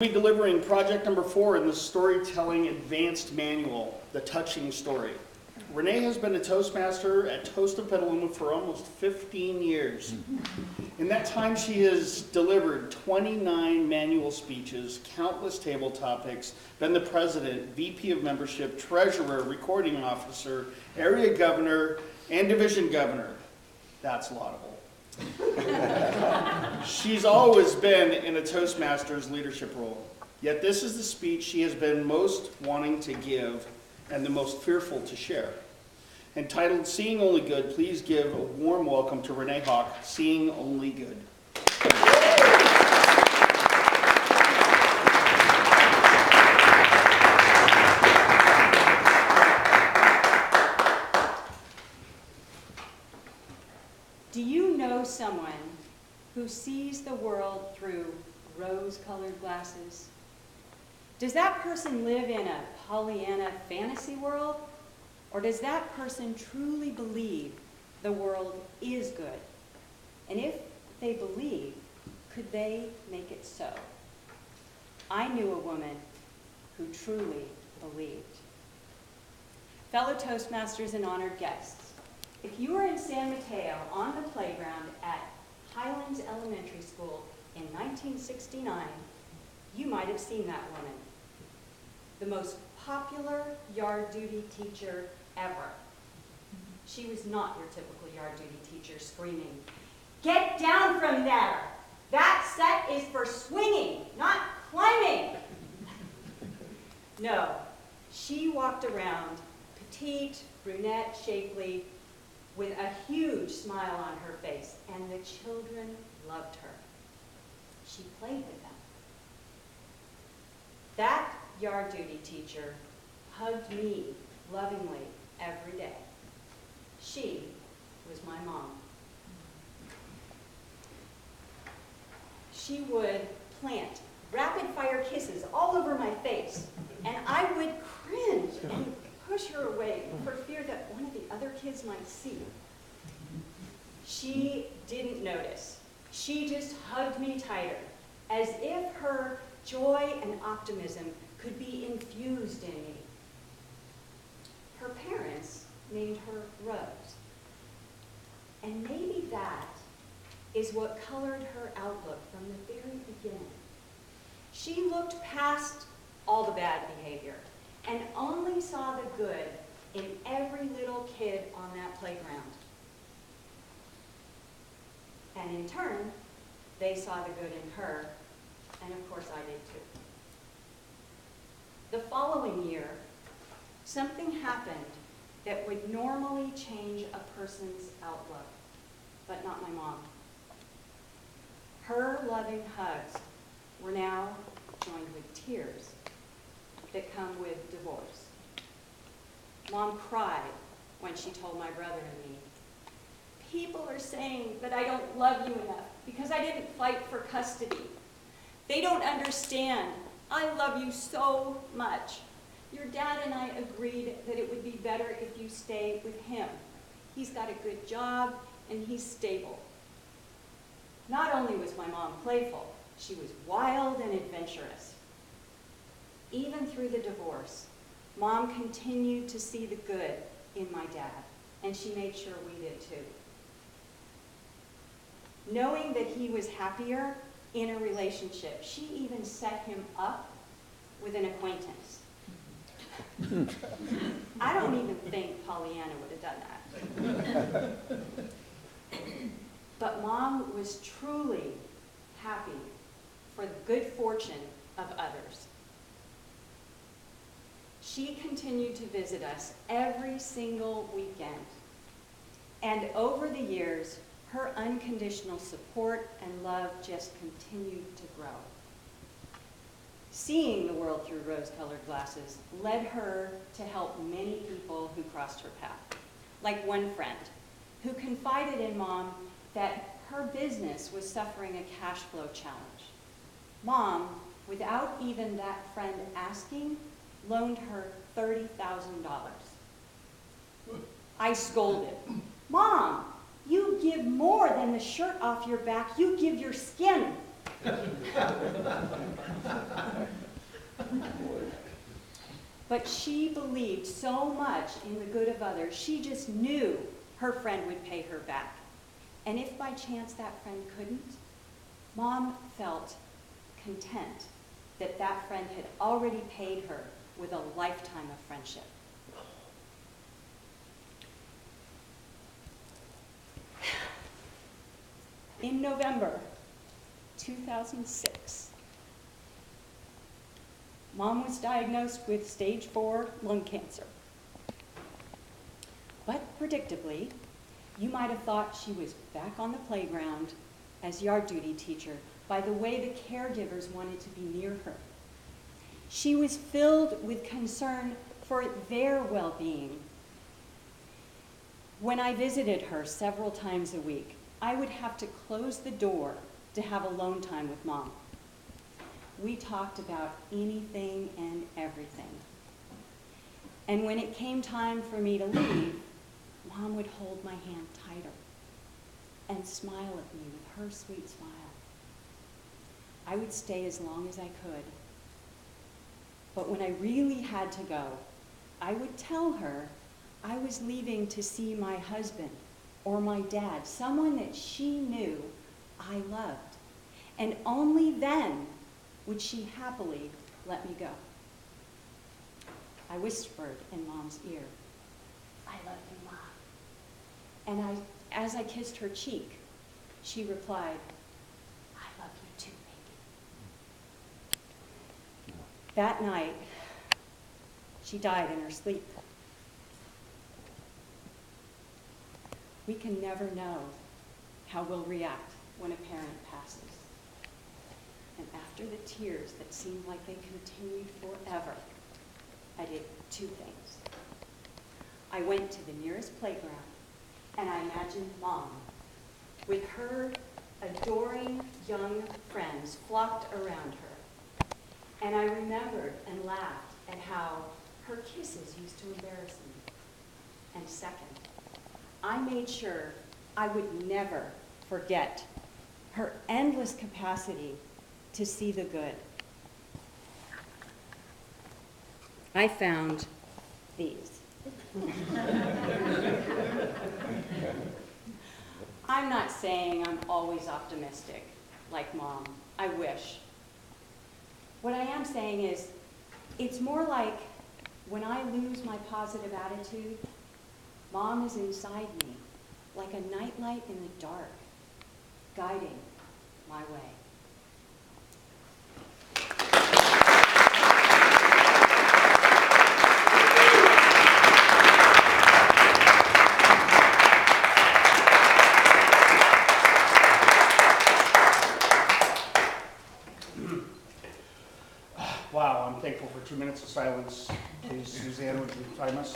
We'll be delivering project number 4 in the Storytelling Advanced Manual, The Touching Story. Renee has been a Toastmaster at Toast of Petaluma for almost 15 years. In that time, she has delivered 29 manual speeches, countless table topics, been the president, VP of membership, treasurer, recording officer, area governor, and division governor. That's laudable. She's always been in a Toastmasters leadership role. Yet this is the speech she has been most wanting to give and the most fearful to share. Entitled Seeing Only Good, please give a warm welcome to Renee Hawk, Seeing Only Good. Do you know someone who sees the world through rose-colored glasses? Does that person live in a Pollyanna fantasy world? Or does that person truly believe the world is good? And if they believe, could they make it so? I knew a woman who truly believed. Fellow Toastmasters and honored guests, if you were in San Mateo on the playground at Highlands Elementary School in 1969, you might have seen that woman. The most popular yard duty teacher ever. She was not your typical yard duty teacher screaming, "Get down from there! That set is for swinging, not climbing!" No, she walked around, petite, brunette, shapely, with a huge smile on her face, and the children loved her. She played with them. That yard duty teacher hugged me lovingly every day. She was my mom. She would plant rapid-fire kisses all over my face, and I would cringe and push her away for fear that one of the other kids might see. She didn't notice. She just hugged me tighter, as if her joy and optimism could be infused in me. Her parents named her Rose. And maybe that is what colored her outlook from the very beginning. She looked past all the bad behavior and only saw the good in every little kid on that playground. And in turn, they saw the good in her, and of course I did too. The following year, something happened that would normally change a person's outlook, but not my mom. Her loving hugs were now joined with tears that come with divorce. Mom cried when she told my brother and me, "People are saying that I don't love you enough because I didn't fight for custody. They don't understand. I love you so much. Your dad and I agreed that it would be better if you stay with him. He's got a good job and he's stable." Not only was my mom playful, she was wild and adventurous. Even through the divorce, Mom continued to see the good in my dad, and she made sure we did too. Knowing that he was happier in a relationship, she even set him up with an acquaintance. I don't even think Pollyanna would have done that. But Mom was truly happy for the good fortune of others. She continued to visit us every single weekend. And over the years, her unconditional support and love just continued to grow. Seeing the world through rose-colored glasses led her to help many people who crossed her path. Like one friend who confided in Mom that her business was suffering a cash flow challenge. Mom, without even that friend asking, loaned her $30,000. I scolded, "Mom, you give more than the shirt off your back, you give your skin." But she believed so much in the good of others, she just knew her friend would pay her back. And if by chance that friend couldn't, Mom felt content that that friend had already paid her with a lifetime of friendship. In November 2006, Mom was diagnosed with stage 4 lung cancer. But predictably, you might have thought she was back on the playground as yard duty teacher by the way the caregivers wanted to be near her. She was filled with concern for their well-being. When I visited her several times a week, I would have to close the door to have alone time with Mom. We talked about anything and everything. And when it came time for me to leave, Mom would hold my hand tighter and smile at me with her sweet smile. I would stay as long as I could. But when I really had to go, I would tell her I was leaving to see my husband or my dad, someone that she knew I loved. And only then would she happily let me go. I whispered in Mom's ear, "I love you, Mom." And as I kissed her cheek, she replied, "I love you too, baby." That night, she died in her sleep. We can never know how we'll react when a parent passes. And after the tears that seemed like they continued forever, I did two things. I went to the nearest playground and I imagined Mom with her adoring young friends flocked around her. And I remembered and laughed at how her kisses used to embarrass me. And second, I made sure I would never forget her endless capacity to see the good. I found these. I'm not saying I'm always optimistic, like Mom. I wish. What I am saying is, it's more like when I lose my positive attitude, Mom is inside me, like a nightlight in the dark, guiding my way. Wow, I'm thankful for 2 minutes of silence. Please, Suzanne, would you time us?